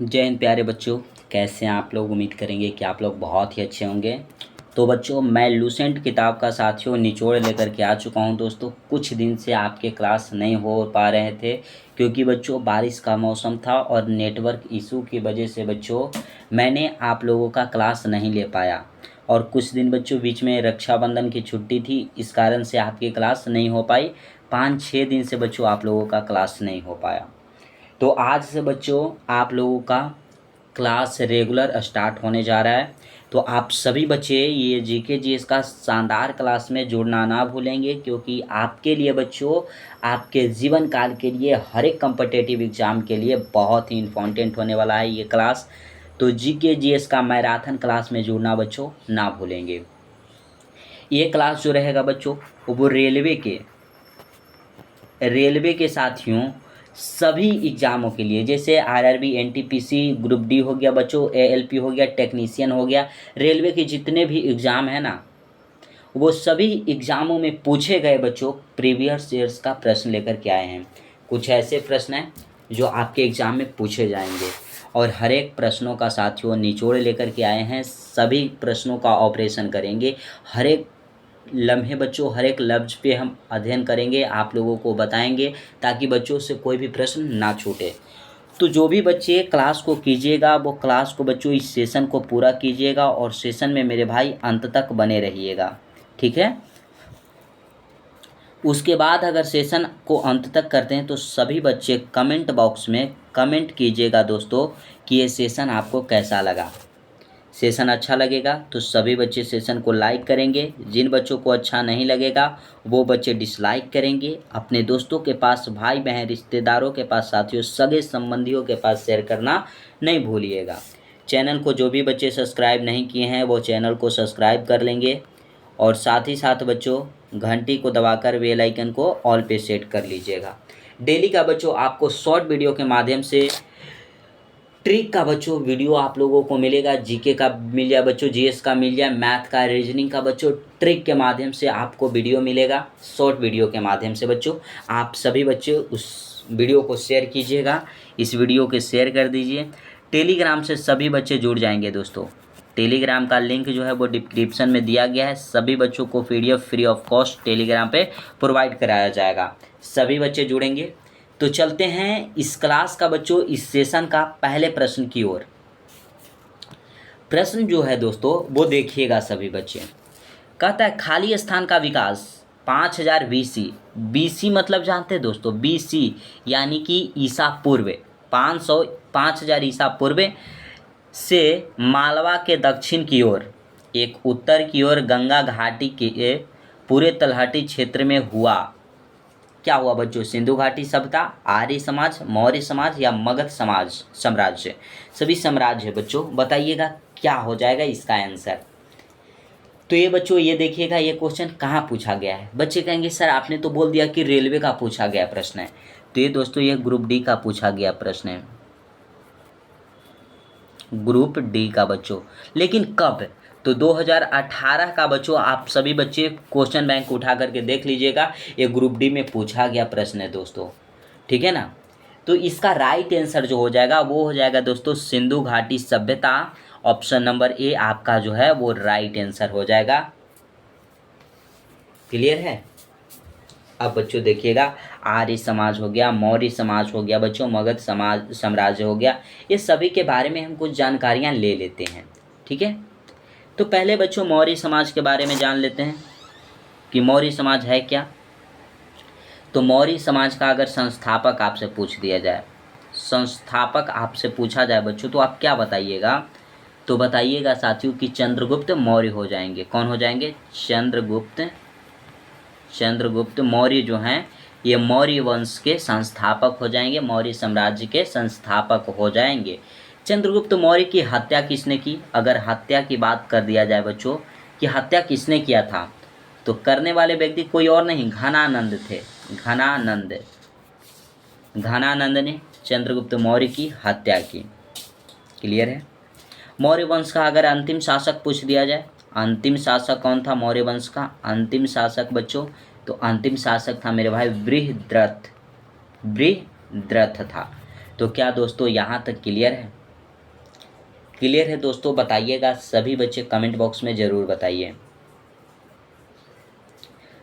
जय हिंद प्यारे बच्चों। कैसे हैं आप लोग। उम्मीद करेंगे कि आप लोग बहुत ही अच्छे होंगे। तो बच्चों, मैं लूसेंट किताब का साथियों निचोड़ लेकर के आ चुका हूं। दोस्तों, कुछ दिन से आपके क्लास नहीं हो पा रहे थे क्योंकि बच्चों बारिश का मौसम था और नेटवर्क इशू की वजह से बच्चों मैंने आप लोगों का क्लास नहीं ले पाया। और कुछ दिन बच्चों बीच में रक्षाबंधन की छुट्टी थी, इस कारण से आपकी क्लास नहीं हो पाई। 5-6 दिन से बच्चों आप लोगों का क्लास नहीं हो पाया। तो आज से बच्चों आप लोगों का क्लास रेगुलर स्टार्ट होने जा रहा है। तो आप सभी बच्चे ये जीके जीएस का शानदार क्लास में जुड़ना ना भूलेंगे, क्योंकि आपके लिए बच्चों आपके जीवन काल के लिए हर एक कम्पिटिटिव एग्ज़ाम के लिए बहुत ही इम्पोर्टेंट होने वाला है ये क्लास। तो जीके जीएस का मैराथन क्लास में जुड़ना बच्चों ना भूलेंगे। ये क्लास जो रहेगा बच्चों वो रेलवे के साथियों सभी एग्ज़ामों के लिए, जैसे आरआरबी, एनटीपीसी, ग्रुप डी हो गया बच्चों, एएलपी हो गया, टेक्नीशियन हो गया, रेलवे के जितने भी एग्ज़ाम है ना, वो सभी एग्ज़ामों में पूछे गए बच्चों प्रीवियस ईयर्स का प्रश्न लेकर के आए हैं। कुछ ऐसे प्रश्न हैं जो आपके एग्ज़ाम में पूछे जाएंगे और हर एक प्रश्नों का साथियों निचोड़ लेकर के आए हैं। सभी प्रश्नों का ऑपरेशन करेंगे। हर एक लम्हे बच्चों हर एक लफ्ज़ पे हम अध्ययन करेंगे, आप लोगों को बताएंगे ताकि बच्चों से कोई भी प्रश्न ना छूटे। तो जो भी बच्चे क्लास को कीजिएगा वो क्लास को बच्चों इस सेशन को पूरा कीजिएगा और सेशन में मेरे भाई अंत तक बने रहिएगा, ठीक है। उसके बाद अगर सेशन को अंत तक करते हैं तो सभी बच्चे कमेंट बॉक्स में कमेंट कीजिएगा दोस्तों कि ये सेशन आपको कैसा लगा। सेशन अच्छा लगेगा तो सभी बच्चे सेशन को लाइक करेंगे। जिन बच्चों को अच्छा नहीं लगेगा वो बच्चे डिसलाइक करेंगे। अपने दोस्तों के पास, भाई बहन, रिश्तेदारों के पास, साथियों, सगे संबंधियों के पास शेयर करना नहीं भूलिएगा। चैनल को जो भी बच्चे सब्सक्राइब नहीं किए हैं वो चैनल को सब्सक्राइब कर लेंगे और साथ ही साथ बच्चों घंटी को दबाकर बेल आइकन को ऑल पे सेट कर लीजिएगा। डेली का बच्चों आपको शॉर्ट वीडियो के माध्यम से ट्रिक का बच्चों वीडियो आप लोगों को मिलेगा। जीके का मिल जाए बच्चों, जीएस का मिल जाए, मैथ का, रीजनिंग का बच्चों ट्रिक के माध्यम से आपको वीडियो मिलेगा। शॉर्ट वीडियो के माध्यम से बच्चों आप सभी बच्चे उस वीडियो को शेयर कीजिएगा। इस वीडियो को शेयर कर दीजिए। टेलीग्राम से सभी बच्चे जुड़ जाएंगे दोस्तों। टेलीग्राम का लिंक जो है वो डिस्क्रिप्शन में दिया गया है। सभी बच्चों को PDF free of cost Telegram पे प्रोवाइड कराया जाएगा। सभी बच्चे जुड़ेंगे। तो चलते हैं इस क्लास का बच्चों इस सेशन का पहले प्रश्न की ओर। प्रश्न जो है दोस्तों वो देखिएगा सभी बच्चे। कहता है खाली स्थान का विकास 5000 बीसी। बीसी मतलब जानते हैं दोस्तों, बीसी यानी कि ईसा पूर्व, 5000 ईसा पूर्व से मालवा के दक्षिण की ओर, एक उत्तर की ओर गंगा घाटी के पूरे तलहटी क्षेत्र में हुआ। क्या हुआ बच्चों? सिंधु घाटी सभ्यता, आर्य समाज, मौर्य समाज या मगध समाज साम्राज्य। सभी साम्राज्य बच्चों, बताइएगा क्या हो जाएगा इसका आंसर। तो ये बच्चों ये देखिएगा ये क्वेश्चन कहाँ पूछा गया है। बच्चे कहेंगे सर आपने तो बोल दिया कि रेलवे का पूछा गया प्रश्न है। तो ये दोस्तों ये ग्रुप डी का पूछा गया प्रश्न है, ग्रुप डी का बच्चों। लेकिन कब? तो 2018 का बच्चों आप सभी बच्चे क्वेश्चन बैंक उठा करके देख लीजिएगा। ये ग्रुप डी में पूछा गया प्रश्न है दोस्तों, ठीक है ना। तो इसका राइट आंसर जो हो जाएगा वो हो जाएगा दोस्तों सिंधु घाटी सभ्यता। ऑप्शन नंबर ए आपका जो है वो राइट आंसर हो जाएगा। क्लियर है? अब बच्चों देखिएगा, आर्य समाज हो गया, मौर्य समाज हो गया बच्चों, मगध समाज साम्राज्य हो गया, ये सभी के बारे में हम कुछ जानकारियाँ ले लेते हैं, ठीक है। तो पहले बच्चों मौर्य समाज के बारे में जान लेते हैं कि मौर्य समाज है क्या। तो मौर्य समाज का अगर संस्थापक आपसे पूछ दिया जाए, संस्थापक आपसे पूछा जाए बच्चों, तो आप क्या बताइएगा? तो बताइएगा साथियों कि चंद्रगुप्त मौर्य हो जाएंगे। कौन हो जाएंगे? चंद्रगुप्त मौर्य जो हैं ये मौर्य वंश के संस्थापक हो जाएंगे, मौर्य साम्राज्य के संस्थापक हो जाएंगे। चंद्रगुप्त मौर्य की हत्या किसने की? अगर हत्या की बात कर दिया जाए बच्चों कि हत्या किसने किया था, तो करने वाले व्यक्ति कोई और नहीं घनानंद थे। घनानंद ने चंद्रगुप्त मौर्य की हत्या की। क्लियर है? मौर्य वंश का अगर अंतिम शासक पूछ दिया जाए, अंतिम शासक कौन था मौर्य वंश का? अंतिम शासक बच्चों, तो अंतिम शासक था मेरे भाई बृहद्रथ था। तो क्या दोस्तों यहाँ तक क्लियर है? क्लियर है दोस्तों? बताइएगा सभी बच्चे कमेंट बॉक्स में ज़रूर बताइए।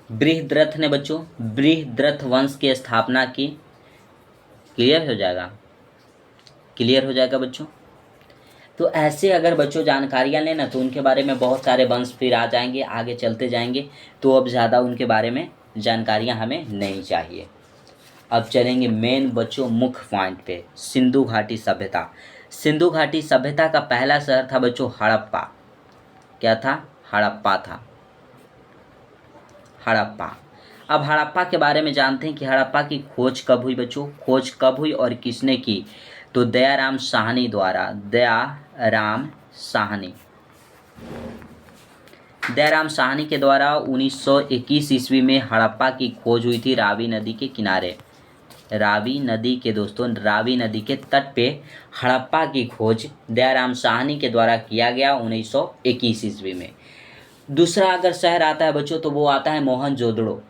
बृहद्रथ ने बच्चों बृहद्रथ वंश की स्थापना की। क्लियर हो जाएगा? क्लियर हो जाएगा बच्चों? तो ऐसे अगर बच्चों जानकारियाँ लें ना तो उनके बारे में बहुत सारे वंश फिर आ जाएंगे, आगे चलते जाएंगे, तो अब ज़्यादा उनके बारे में जानकारियाँ हमें नहीं चाहिए। अब चलेंगे मेन बच्चों मुख्य पॉइंट पे, सिंधु घाटी सभ्यता। सिंधु घाटी सभ्यता का पहला शहर था बच्चों हड़प्पा। क्या था? हड़प्पा था। हड़प्पा। अब हड़प्पा के बारे में जानते हैं कि हड़प्पा की खोज कब हुई बच्चों? खोज कब हुई और किसने की? तो दयाराम साहनी द्वारा। दयाराम साहनी। दयाराम साहनी के द्वारा 1921 ईस्वी में हड़प्पा की खोज हुई थी रावी नदी के किनारे। रावी नदी के दोस्तों रावी नदी के तट पे हड़प्पा की खोज दयाराम साहनी के द्वारा किया गया 1921 ईस्वी में। दूसरा अगर शहर आता है बच्चों तो वो आता है मोहनजोदड़ो।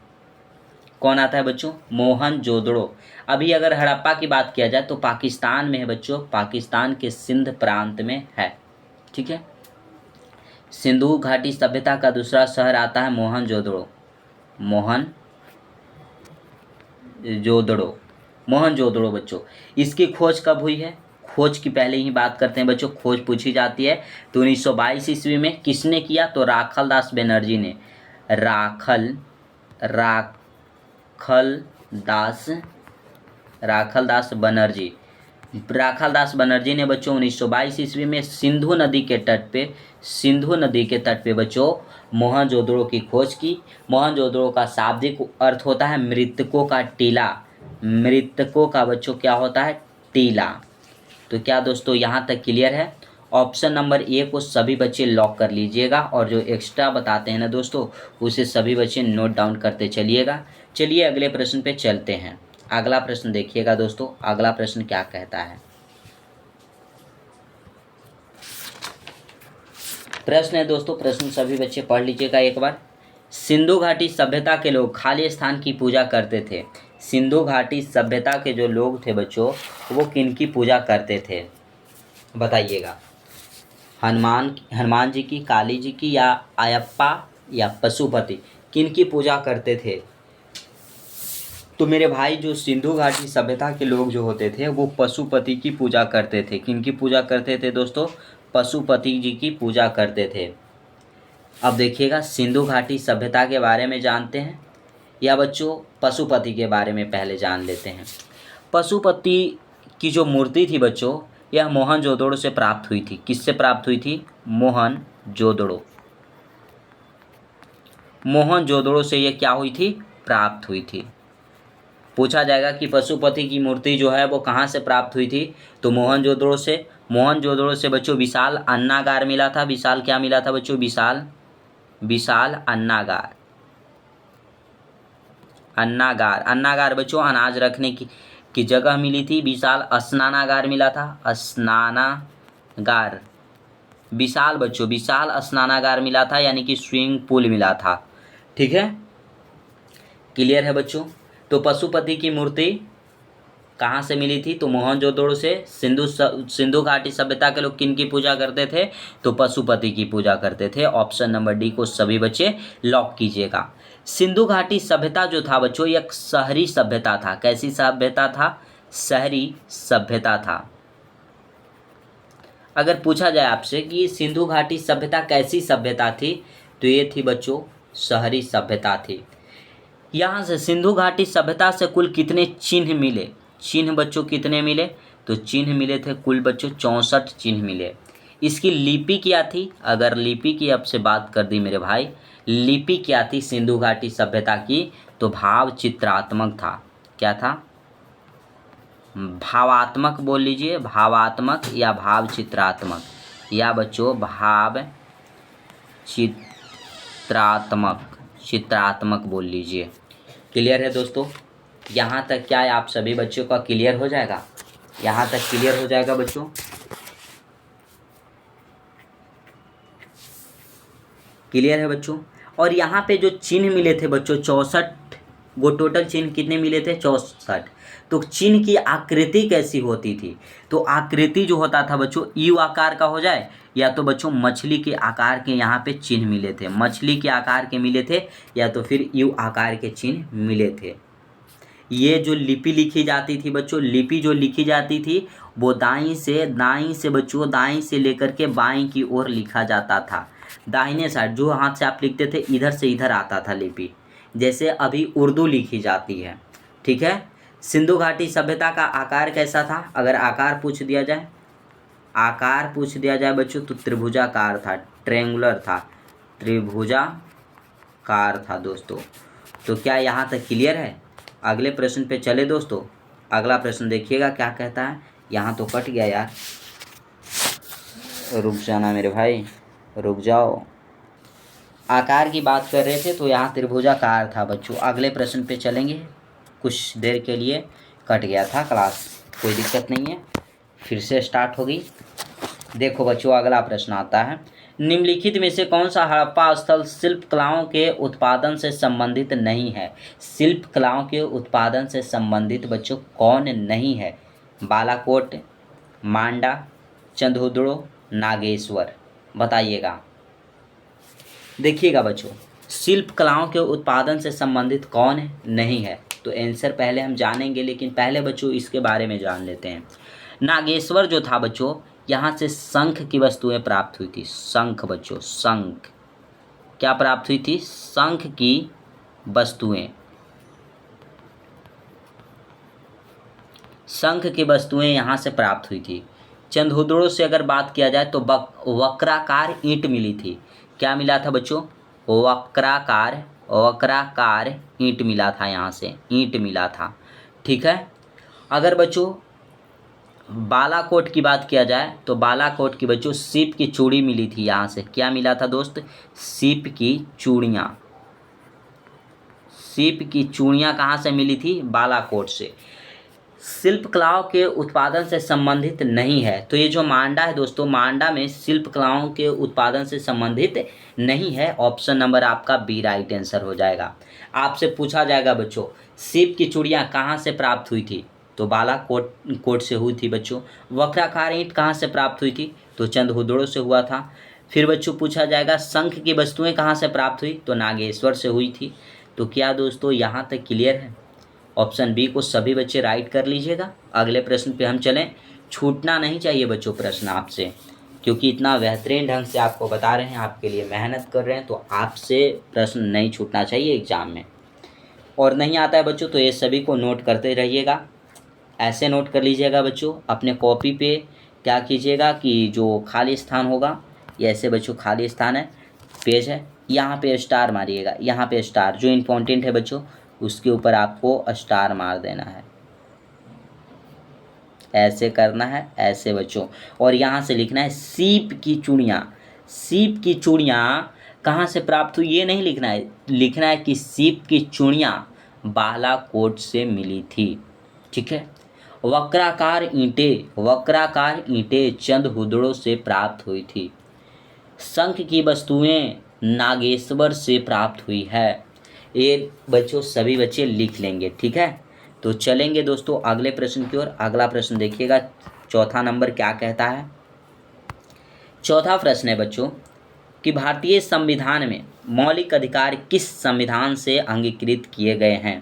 कौन आता है बच्चों? मोहनजोदड़ो। अभी अगर हड़प्पा की बात किया जाए तो पाकिस्तान में है बच्चों, पाकिस्तान के सिंध प्रांत में है। ठीक है। सिंधु घाटी सभ्यता का दूसरा शहर आता है मोहनजोदड़ो। मोहनजोदड़ो। मोहनजोदड़ो बच्चों। इसकी खोज कब हुई है? खोज की पहले ही बात करते हैं बच्चों, खोज पूछी जाती है। तो 1922 ईस्वी में किसने किया? तो राखल दास बनर्जी ने। राखल दास राखल दास बनर्जी। राखल दास बनर्जी ने बच्चों 1922 ईस्वी में सिंधु नदी के तट पे बच्चों मोहनजोदड़ो की खोज की। मोहनजोदड़ो का शाब्दिक अर्थ होता है मृतकों का टीला। मृतकों का बच्चों क्या होता है? टीला। तो क्या दोस्तों यहाँ तक क्लियर है? ऑप्शन नंबर ए को सभी बच्चे लॉक कर लीजिएगा और जो एक्स्ट्रा बताते हैं ना दोस्तों उसे सभी बच्चे नोट डाउन करते चलिएगा। चलिए अगले प्रश्न पे चलते हैं। अगला प्रश्न देखिएगा दोस्तों, अगला प्रश्न क्या कहता है। प्रश्न है दोस्तों, प्रश्न सभी बच्चे पढ़ लीजिएगा एक बार। सिंधु घाटी सभ्यता के लोग खाली स्थान की पूजा करते थे। सिंधु घाटी सभ्यता के जो लोग थे बच्चों वो किन की पूजा करते थे? बताइएगा। हनुमान जी की, काली जी की, या अयप्पा या पशुपति, किन की पूजा करते थे? तो मेरे भाई जो सिंधु घाटी सभ्यता के लोग जो होते थे वो पशुपति की पूजा करते थे। किन की पूजा करते थे दोस्तों? पशुपति जी की पूजा करते थे। अब देखिएगा सिंधु घाटी सभ्यता के बारे में जानते हैं या बच्चों पशुपति के बारे में पहले जान लेते हैं। पशुपति की जो मूर्ति थी बच्चों यह मोहनजोदड़ो से प्राप्त हुई थी। किससे प्राप्त हुई थी? मोहनजोदड़ो। मोहनजोदड़ो से यह क्या हुई थी? प्राप्त हुई थी। पूछा जाएगा कि पशुपति की मूर्ति जो है वो कहाँ से प्राप्त हुई थी? तो मोहनजोदड़ो से। मोहनजोदड़ो से बच्चों विशाल अन्नागार मिला था। विशाल क्या मिला था बच्चों? विशाल अन्नागार। अन्नागार बच्चों अनाज रखने की जगह मिली थी। विशाल स्नानागार मिला था। स्नानागार। विशाल बच्चों विशाल स्नानागार मिला था यानी कि स्विमिंग पूल मिला था। ठीक है, क्लियर है बच्चों? तो पशुपति की मूर्ति कहाँ से मिली थी? तो मोहनजोदड़ो से। सिंधु घाटी सभ्यता के लोग किन की पूजा करते थे? तो पशुपति की पूजा करते थे। ऑप्शन नंबर डी को सभी बच्चे लॉक कीजिएगा। सिंधु घाटी सभ्यता जो था बच्चों एक शहरी सभ्यता था। कैसी सभ्यता था? शहरी सभ्यता था। अगर पूछा जाए आपसे कि सिंधु घाटी सभ्यता कैसी सभ्यता थी तो ये थी बच्चों शहरी सभ्यता थी। यहाँ से सिंधु घाटी सभ्यता से कुल कितने चिन्ह मिले? चिन्ह बच्चों कितने मिले? तो चिन्ह मिले थे कुल बच्चों 64 चिन्ह मिले। इसकी लिपि क्या थी? अगर लिपि की आपसे बात कर दी मेरे भाई, लिपि क्या थी सिंधु घाटी सभ्यता की? तो भाव चित्रात्मक था। क्या था? भावात्मक बोल लीजिए, भावात्मक या भाव चित्रात्मक, या बच्चों भाव चित्रात्मक बोल लीजिए। क्लियर है दोस्तों? यहाँ तक क्या है आप सभी बच्चों का क्लियर हो जाएगा? यहाँ तक क्लियर हो जाएगा बच्चों? क्लियर है बच्चों? और यहाँ पे जो चिन्ह मिले थे बच्चों 64, वो टोटल चिन्ह कितने मिले थे? 64। तो चिन्ह की आकृति कैसी होती थी? तो आकृति जो होता था बच्चों यू आकार का हो जाए, या तो बच्चों मछली के आकार के यहाँ पे चिन्ह मिले थे, मछली के आकार के मिले थे, या तो फिर यू आकार के चिन्ह मिले थे। ये जो लिपि लिखी जाती थी बच्चों, लिपि जो लिखी जाती थी वो दाईं से बच्चों, दाईं से लेकर के बाईं की ओर लिखा जाता था। दाहिने साइड जो हाथ से आप लिखते थे इधर से इधर आता था लिपि, जैसे अभी उर्दू लिखी जाती है। ठीक है। सिंधु घाटी सभ्यता का आकार कैसा था? अगर आकार पूछ दिया जाए, आकार पूछ दिया जाए बच्चों तो त्रिभुजाकार था, ट्रेंगुलर था, त्रिभुजाकार था दोस्तों। तो क्या यहाँ तक क्लियर है? अगले प्रश्न पे चले दोस्तों। अगला प्रश्न देखिएगा क्या कहता है। यहाँ तो कट गया यार, रुक जाना मेरे भाई, रुक जाओ। आकार की बात कर रहे थे तो यहाँ त्रिभुजाकार था बच्चों। अगले प्रश्न पे चलेंगे। कुछ देर के लिए कट गया था क्लास, कोई दिक्कत नहीं है, फिर से स्टार्ट होगी। देखो बच्चों अगला प्रश्न आता है, निम्नलिखित में से कौन सा हड़प्पा स्थल शिल्प कलाओं के उत्पादन से संबंधित नहीं है? शिल्प कलाओं के उत्पादन से संबंधित बच्चों कौन नहीं है? बालाकोट, मांडा, चंदहुदड़ो, नागेश्वर, बताइएगा। देखिएगा बच्चों, शिल्प कलाओं के उत्पादन से संबंधित कौन नहीं है? तो आंसर पहले हम जानेंगे, लेकिन पहले बच्चों इसके बारे में जान लेते हैं। नागेश्वर जो था बच्चों, यहाँ से शंख की वस्तुएं प्राप्त हुई थी। शंख बच्चों, शंख क्या प्राप्त हुई थी? शंख की वस्तुएं, शंख की वस्तुएं यहाँ से प्राप्त हुई थी। चंदहुदड़ों से अगर बात किया जाए तो वक्राकार ईंट मिली थी। क्या मिला था बच्चों? वक्राकार ईंट मिला था, यहाँ से ईंट मिला था। ठीक है। अगर बच्चों बालाकोट की बात किया जाए तो बालाकोट की बच्चों सीप की चूड़ी मिली थी। यहाँ से क्या मिला था दोस्त? सीप की चूड़ियाँ। सीप की चूड़ियाँ कहाँ से मिली थी? बालाकोट से। शिल्प कलाओं के उत्पादन से संबंधित नहीं है, तो ये जो मांडा है दोस्तों, मांडा में शिल्प कलाओं के उत्पादन से संबंधित नहीं है। ऑप्शन नंबर आपका बी राइट आंसर हो जाएगा। आपसे पूछा जाएगा बच्चों सीप की चूड़ियाँ कहाँ से प्राप्त हुई थी? तो बालाकोट से हुई थी बच्चों। वक्राकार ईंट कहाँ से प्राप्त हुई थी? तो चंदहुदड़ों से हुआ था। फिर बच्चों पूछा जाएगा शंख की वस्तुएं कहाँ से प्राप्त हुई? तो नागेश्वर से हुई थी। तो क्या दोस्तों यहाँ तक क्लियर है? ऑप्शन बी को सभी बच्चे राइट कर लीजिएगा। अगले प्रश्न पे हम चलें। छूटना नहीं चाहिए बच्चों प्रश्न आपसे, क्योंकि इतना बेहतरीन ढंग से आपको बता रहे हैं, आपके लिए मेहनत कर रहे हैं, तो आपसे प्रश्न नहीं छूटना चाहिए एग्जाम में। और नहीं आता है बच्चों तो ये सभी को नोट करते रहिएगा। ऐसे नोट कर लीजिएगा बच्चों, अपने कॉपी पे क्या कीजिएगा कि जो खाली स्थान होगा, ये ऐसे बच्चों खाली स्थान है, पेज है, यहाँ पे स्टार मारिएगा। यहाँ पे स्टार जो इम्पोर्टेंट है बच्चों उसके ऊपर आपको स्टार मार देना है। ऐसे करना है, ऐसे बच्चों। और यहाँ से लिखना है सीप की चूड़ियाँ। सीप की चूड़ियाँ कहाँ से प्राप्त हुई ये नहीं लिखना है, लिखना है कि सीप की चूड़ियाँ बालाकोट से मिली थी। ठीक है। वक्राकार ईंटें चंदहुदड़ों से प्राप्त हुई थी। शंख की वस्तुएं नागेश्वर से प्राप्त हुई है। ये बच्चों सभी बच्चे लिख लेंगे। ठीक है। तो चलेंगे दोस्तों अगले प्रश्न की ओर। अगला प्रश्न देखिएगा, चौथा नंबर क्या कहता है। चौथा प्रश्न है बच्चों कि भारतीय संविधान में मौलिक अधिकार किस संविधान से अंगीकृत किए गए हैं?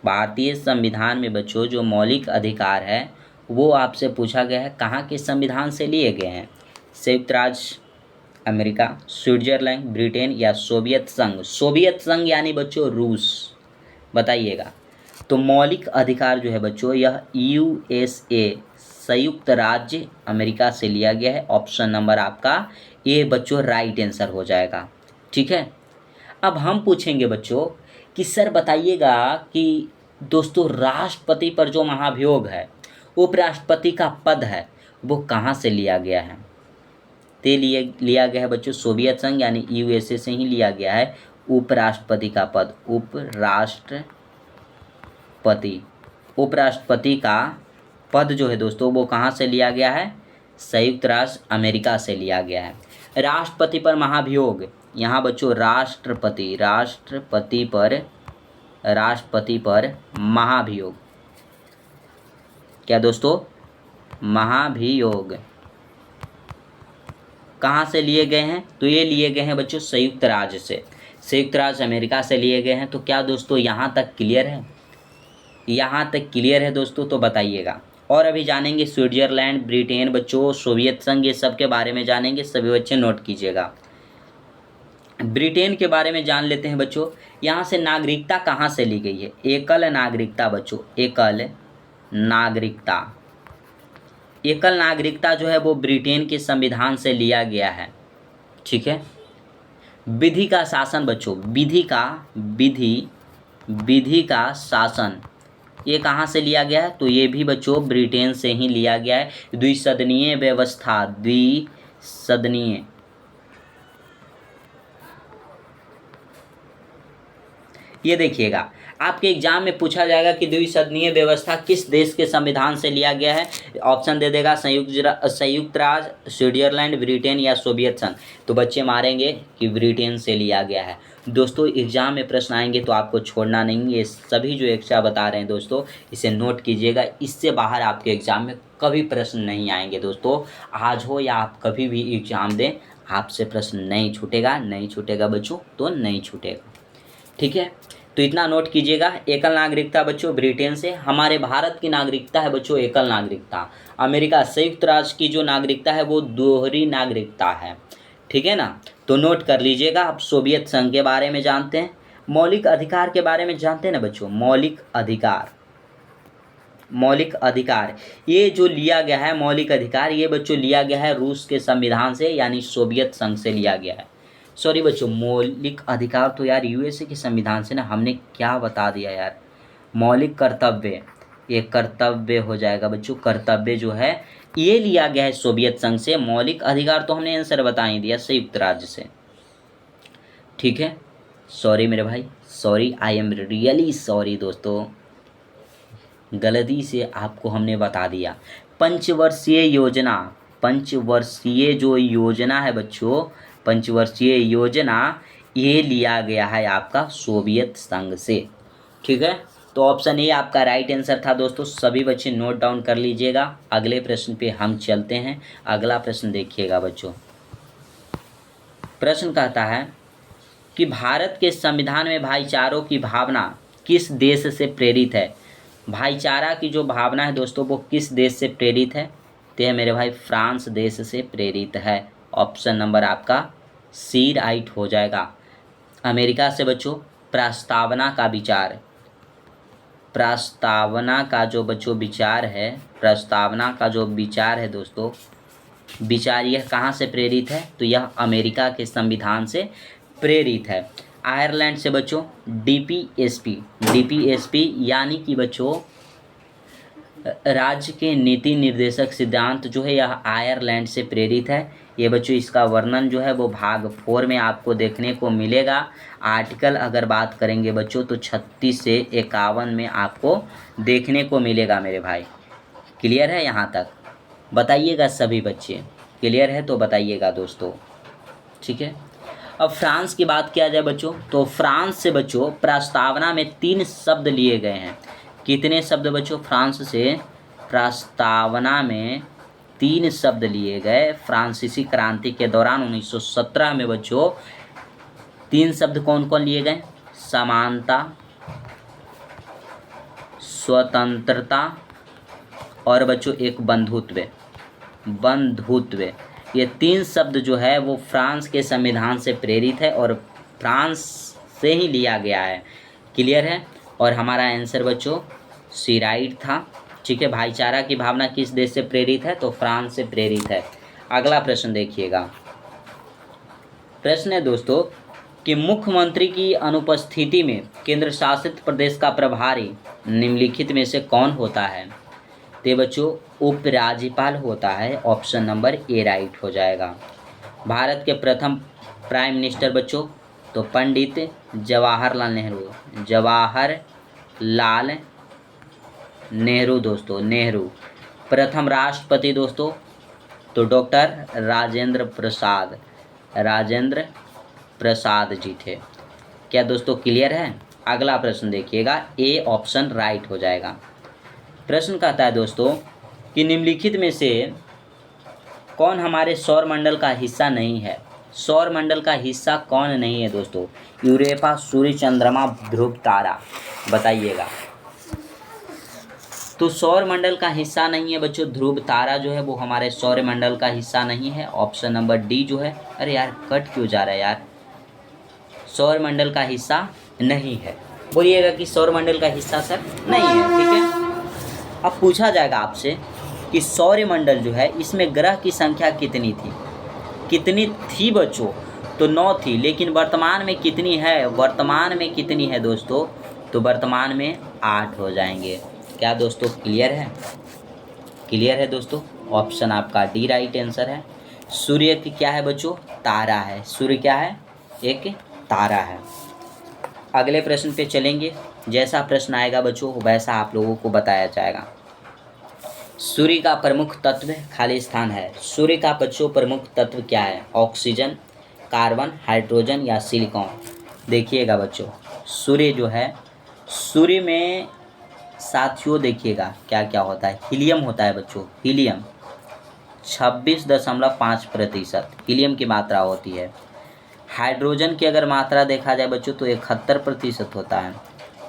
भारतीय संविधान में बच्चों जो मौलिक अधिकार है वो आपसे पूछा गया है कहाँ के संविधान से लिए गए हैं? संयुक्त राज्य अमेरिका, स्विट्जरलैंड, ब्रिटेन या सोवियत संघ? सोवियत संघ यानी बच्चों रूस, बताइएगा। तो मौलिक अधिकार जो है बच्चों यह यूएसए संयुक्त राज्य अमेरिका से लिया गया है। ऑप्शन नंबर आपका ए बच्चों राइट आंसर हो जाएगा। ठीक है। अब हम पूछेंगे बच्चों कि सर बताइएगा कि दोस्तों राष्ट्रपति पर जो महाभियोग है, उपराष्ट्रपति का पद है, वो कहाँ से लिया गया है? ते लिया गया है बच्चों सोवियत संघ यानी यूएसए से ही लिया गया है उपराष्ट्रपति का पद। उपराष्ट्रपति का पद जो है दोस्तों वो कहाँ से लिया गया है? संयुक्त राज्य अमेरिका से लिया गया है। राष्ट्रपति पर महाभियोग, यहाँ बच्चों राष्ट्रपति पर महाभियोग, क्या दोस्तों? महाभियोग कहाँ से लिए गए हैं? तो ये लिए गए हैं बच्चों संयुक्त राज्य से, संयुक्त राज्य अमेरिका से लिए गए हैं। तो क्या दोस्तों यहाँ तक क्लियर है? यहाँ तक क्लियर है दोस्तों? तो बताइएगा। और अभी जानेंगे स्विट्जरलैंड, ब्रिटेन बच्चों, सोवियत संघ, ये सब के बारे में जानेंगे। सभी बच्चे नोट कीजिएगा। ब्रिटेन के बारे में जान लेते हैं बच्चों। यहाँ से नागरिकता कहाँ से ली गई है? एकल नागरिकता बच्चों, एकल नागरिकता। एकल नागरिकता जो है वो ब्रिटेन के संविधान से लिया गया है। ठीक है। विधि का शासन बच्चों, विधि का शासन, ये कहाँ से लिया गया है? तो ये भी बच्चों ब्रिटेन से ही लिया गया है। द्विसदनीय व्यवस्था, द्विसदनीय, ये देखिएगा आपके एग्जाम में पूछा जाएगा कि द्विसदनीय व्यवस्था किस देश के संविधान से लिया गया है। ऑप्शन दे देगा संयुक्त राज्य, स्विट्जरलैंड, ब्रिटेन या सोवियत संघ। तो बच्चे मारेंगे कि ब्रिटेन से लिया गया है। दोस्तों एग्जाम में प्रश्न आएंगे तो आपको छोड़ना नहीं। ये सभी जो एक्स्ट्रा बता रहे हैं दोस्तों, इसे नोट कीजिएगा। इससे बाहर आपके एग्जाम में कभी प्रश्न नहीं आएंगे दोस्तों। आज हो या आप कभी भी एग्जाम दें, आपसे प्रश्न नहीं छूटेगा। नहीं छूटेगा बच्चों तो नहीं छूटेगा। ठीक है। तो इतना नोट कीजिएगा। एकल नागरिकता बच्चों ब्रिटेन से। हमारे भारत की नागरिकता है बच्चों एकल नागरिकता। अमेरिका संयुक्त राज्य की जो नागरिकता है वो दोहरी नागरिकता है। ठीक है ना। तो नोट कर लीजिएगा। अब सोवियत संघ के बारे में जानते हैं। मौलिक अधिकार के बारे में जानते हैं ना बच्चों। मौलिक अधिकार, मौलिक अधिकार ये जो लिया गया है, मौलिक अधिकार ये बच्चों लिया गया है रूस के संविधान से, यानी सोवियत संघ से लिया गया है। सॉरी बच्चों, मौलिक अधिकार तो यार यूएसए के संविधान से ना। हमने क्या बता दिया यार। मौलिक कर्तव्य, ये कर्तव्य हो जाएगा बच्चों। कर्तव्य जो है ये लिया गया है सोवियत संघ से। मौलिक अधिकार तो हमने आंसर बता ही दिया संयुक्त राज्य से। ठीक है। सॉरी मेरे भाई, sorry, I am really sorry दोस्तों, गलती से आपको हमने बता दिया। पंचवर्षीय योजना, पंचवर्षीय जो योजना है बच्चों, पंचवर्षीय योजना ये लिया गया है आपका सोवियत संघ से। ठीक है। तो ऑप्शन ए आपका राइट आंसर था दोस्तों। सभी बच्चे नोट डाउन कर लीजिएगा। अगले प्रश्न पे हम चलते हैं। अगला प्रश्न देखिएगा बच्चों। प्रश्न कहता है कि भारत के संविधान में भाईचारों की भावना किस देश से प्रेरित है? भाईचारा की जो भावना है दोस्तों वो किस देश से प्रेरित है? तो है मेरे भाई फ्रांस देश से प्रेरित है। ऑप्शन नंबर आपका सी राइट हो जाएगा। अमेरिका से बच्चों प्रस्तावना का विचार, प्रस्तावना का जो बच्चों विचार है, प्रस्तावना का जो विचार है दोस्तों, विचार यह कहाँ से प्रेरित है? तो यह अमेरिका के संविधान से प्रेरित है। आयरलैंड से बच्चों डीपीएसपी, डीपीएसपी यानी कि बच्चों राज्य के नीति निर्देशक सिद्धांत जो है यह आयरलैंड से प्रेरित है। ये बच्चों इसका वर्णन जो है वो भाग 4 में आपको देखने को मिलेगा। आर्टिकल अगर बात करेंगे बच्चों तो 36 से 51 में आपको देखने को मिलेगा मेरे भाई। क्लियर है यहाँ तक? बताइएगा सभी बच्चे, क्लियर है तो बताइएगा दोस्तों। ठीक है। अब फ्रांस की बात किया जाए बच्चों तो फ्रांस से बच्चों प्रस्तावना में 3 शब्द लिए गए हैं। कितने शब्द बच्चों? फ्रांस से प्रस्तावना में 3 शब्द लिए गए। फ्रांसीसी क्रांति के दौरान 1917 में बच्चों 3 शब्द कौन कौन लिए गए? समानता, स्वतंत्रता और बच्चों एक बंधुत्व, बंधुत्व। ये 3 शब्द जो है वो फ्रांस के संविधान से प्रेरित है और फ्रांस से ही लिया गया है। क्लियर है। और हमारा आंसर बच्चों सी राइट था। ठीक है। भाईचारा की भावना किस देश से प्रेरित है? तो फ्रांस से प्रेरित है। अगला प्रश्न देखिएगा। प्रश्न है दोस्तों कि मुख्यमंत्री की अनुपस्थिति में केंद्र शासित प्रदेश का प्रभारी निम्नलिखित में से कौन होता है? तो बच्चों उपराज्यपाल होता है। ऑप्शन नंबर ए राइट हो जाएगा। भारत के प्रथम प्राइम मिनिस्टर बच्चों तो पंडित जवाहरलाल नेहरू, जवाहरलाल नेहरू दोस्तों, नेहरू। प्रथम राष्ट्रपति दोस्तों तो डॉक्टर राजेंद्र प्रसाद, राजेंद्र प्रसाद जी थे। क्या दोस्तों क्लियर है? अगला प्रश्न देखिएगा। ए ऑप्शन राइट हो जाएगा। प्रश्न कहता है दोस्तों कि निम्नलिखित में से कौन हमारे सौर मंडल का हिस्सा नहीं है। सौर मंडल का हिस्सा कौन नहीं है दोस्तों? यूरोपा, सूर्य, चंद्रमा, ध्रुव तारा, बताइएगा। तो सौर मंडल का हिस्सा नहीं है बच्चों, ध्रुव तारा जो है वो हमारे सौर मंडल का हिस्सा नहीं है। ऑप्शन नंबर डी जो है, अरे यार कट क्यों जा रहा है यार, सौर मंडल का हिस्सा नहीं है। बोलिएगा कि सौर मंडल का हिस्सा सर नहीं है, ठीक है। अब पूछा जाएगा आपसे कि सौर मंडल जो है इसमें ग्रह की संख्या कितनी थी? कितनी थी बच्चों? तो 9 थी, लेकिन वर्तमान में कितनी है? वर्तमान में कितनी है दोस्तों? तो वर्तमान में 8 हो जाएंगे। क्या दोस्तों क्लियर है? क्लियर है दोस्तों? ऑप्शन आपका डी राइट आंसर है। सूर्य की क्या है बच्चों? तारा है। सूर्य क्या है? एक तारा है। अगले प्रश्न पे चलेंगे। जैसा प्रश्न आएगा बच्चों वैसा आप लोगों को बताया जाएगा। सूर्य का प्रमुख तत्व खाली स्थान है। सूर्य का बच्चों प्रमुख तत्व क्या है? ऑक्सीजन, कार्बन, हाइड्रोजन या सिलिकॉन? देखिएगा बच्चों, सूर्य जो है, सूर्य में साथियों देखिएगा क्या क्या होता है। हीलियम होता है बच्चों, हीलियम 26.5% हीलियम की मात्रा होती है। हाइड्रोजन की अगर मात्रा देखा जाए बच्चों तो 71% होता है।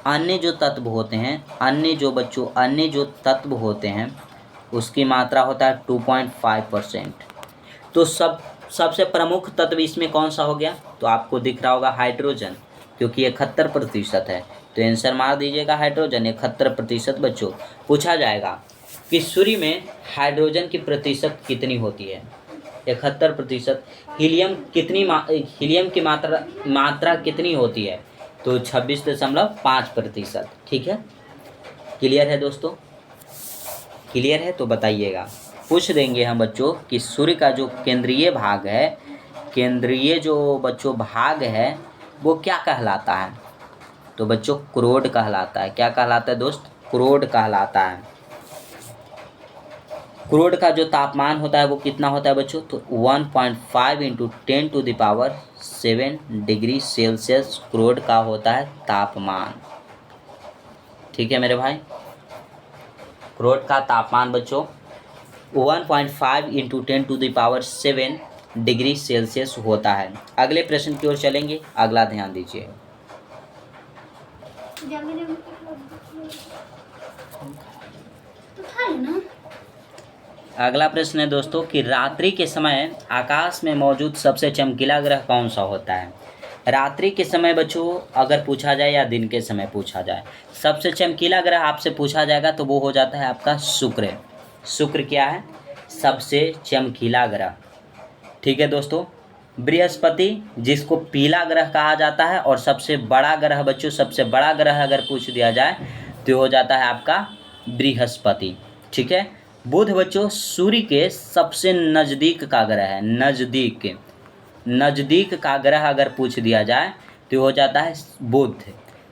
अन्य जो तत्व होते हैं, अन्य जो तत्व होते हैं उसकी मात्रा होता है 2.5%। तो सबसे प्रमुख तत्व इसमें कौन सा हो गया? तो आपको दिख रहा होगा हाइड्रोजन, क्योंकि 71% है। तो आंसर मार दीजिएगा हाइड्रोजन, 71% बच्चों। पूछा जाएगा कि सूर्य में हाइड्रोजन की प्रतिशत कितनी होती है? 71%। हीलियम की मात्रा कितनी होती है? तो 26.5%। ठीक है, क्लियर है दोस्तों? क्लियर है तो बताइएगा। पूछ देंगे हम बच्चों कि सूर्य का जो केंद्रीय भाग है, केंद्रीय जो बच्चों भाग है वो क्या कहलाता है? तो बच्चों क्रोड कहलाता है। क्या कहलाता है दोस्त? क्रोड कहलाता है। क्रोड का जो तापमान होता है वो कितना होता है बच्चों? तो 1.5 × 10⁻7 डिग्री सेल्सियस क्रोड का होता है तापमान। ठीक है मेरे भाई, क्रोड का तापमान बच्चों 1.5 × 10⁻7 डिग्री सेल्सियस होता है। अगले प्रश्न की ओर चलेंगे, अगला ध्यान दीजिए। अगला प्रश्न है दोस्तों कि रात्रि के समय आकाश में मौजूद सबसे चमकीला ग्रह कौन सा होता है? रात्रि के समय बच्चों अगर पूछा जाए या दिन के समय पूछा जाए, सबसे चमकीला ग्रह आपसे पूछा जाएगा तो वो हो जाता है आपका शुक्र। शुक्र क्या है? सबसे चमकीला ग्रह। ठीक है दोस्तों। बृहस्पति जिसको पीला ग्रह कहा जाता है, और सबसे बड़ा ग्रह बच्चों, सबसे बड़ा ग्रह अगर पूछ दिया जाए तो हो जाता है आपका बृहस्पति। ठीक है। बुध बच्चों सूर्य के सबसे नज़दीक का ग्रह है। नज़दीक का ग्रह अगर पूछ दिया जाए तो हो जाता है बुध।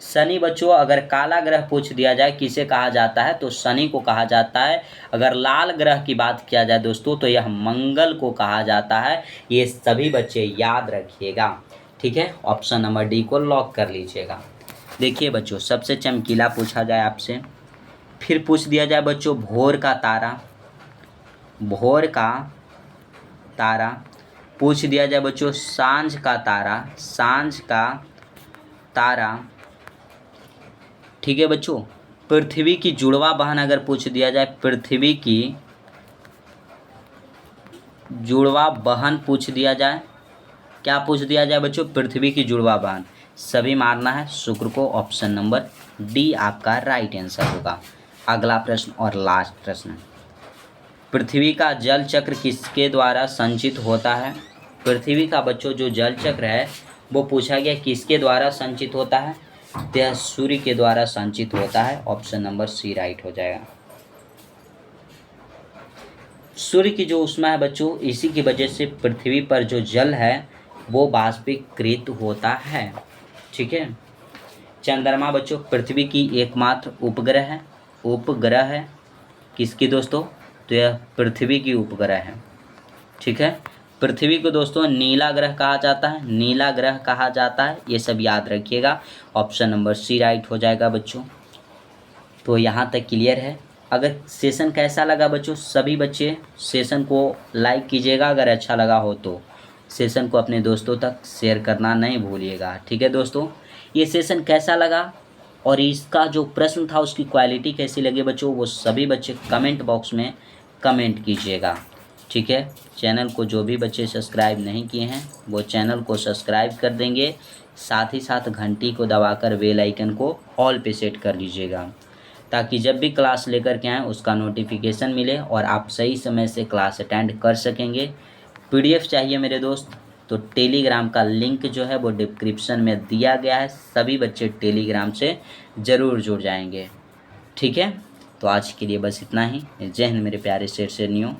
शनि बच्चों अगर काला ग्रह पूछ दिया जाए किसे कहा जाता है? तो शनि को कहा जाता है। अगर लाल ग्रह की बात किया जाए दोस्तों तो यह मंगल को कहा जाता है। ये सभी बच्चे याद रखिएगा। ठीक है, ऑप्शन नंबर डी को लॉक कर लीजिएगा। देखिए बच्चों, सबसे चमकीला पूछा जाए आपसे, फिर पूछ दिया जाए बच्चों भोर का तारा, भोर का तारा पूछ दिया जाए बच्चों, सांझ का तारा, सांझ का तारा। ठीक है बच्चों। पृथ्वी की जुड़वा बहन अगर पूछ दिया जाए, पृथ्वी की जुड़वा बहन पूछ दिया जाए, क्या पूछ दिया जाए बच्चों? पृथ्वी की जुड़वा बहन। सभी मारना है शुक्र को। ऑप्शन नंबर डी आपका राइट आंसर होगा। अगला प्रश्न और लास्ट प्रश्न, पृथ्वी का जल चक्र किसके द्वारा संचित होता है? पृथ्वी का बच्चों जो जल चक्र है वो पूछा गया किसके द्वारा संचित होता है? तो यह सूर्य के द्वारा संचित होता है। ऑप्शन नंबर सी राइट हो जाएगा। सूर्य की जो ऊष्मा है बच्चों, इसी की वजह से पृथ्वी पर जो जल है वो वाष्पीकृत होता है। ठीक है। चंद्रमा बच्चों पृथ्वी की एकमात्र उपग्रह है। किसकी दोस्तों? तो यह पृथ्वी की उपग्रह है। ठीक है। पृथ्वी को दोस्तों नीला ग्रह कहा जाता है, नीला ग्रह कहा जाता है। ये सब याद रखिएगा। ऑप्शन नंबर सी राइट हो जाएगा बच्चों। तो यहाँ तक क्लियर है। अगर सेशन कैसा लगा बच्चों, सभी बच्चे सेशन को लाइक कीजिएगा, अगर अच्छा लगा हो तो सेशन को अपने दोस्तों तक शेयर करना नहीं भूलिएगा। ठीक है दोस्तों, ये सेशन कैसा लगा और इसका जो प्रश्न था उसकी क्वालिटी कैसी लगी बच्चों, वो सभी बच्चे कमेंट बॉक्स में कमेंट कीजिएगा। ठीक है, चैनल को जो भी बच्चे सब्सक्राइब नहीं किए हैं वो चैनल को सब्सक्राइब कर देंगे, साथ ही साथ घंटी को दबाकर बेल आइकन को ऑल पे सेट कर लीजिएगा, ताकि जब भी क्लास लेकर के आएँ उसका नोटिफिकेशन मिले और आप सही समय से क्लास अटेंड कर सकेंगे। पीडीएफ चाहिए मेरे दोस्त, तो टेलीग्राम का लिंक जो है वो डिस्क्रिप्शन में दिया गया है, सभी बच्चे टेलीग्राम से ज़रूर जुड़ जाएंगे। ठीक है, तो आज के लिए बस इतना ही। जय हिंद मेरे प्यारे शेर शेरनियों।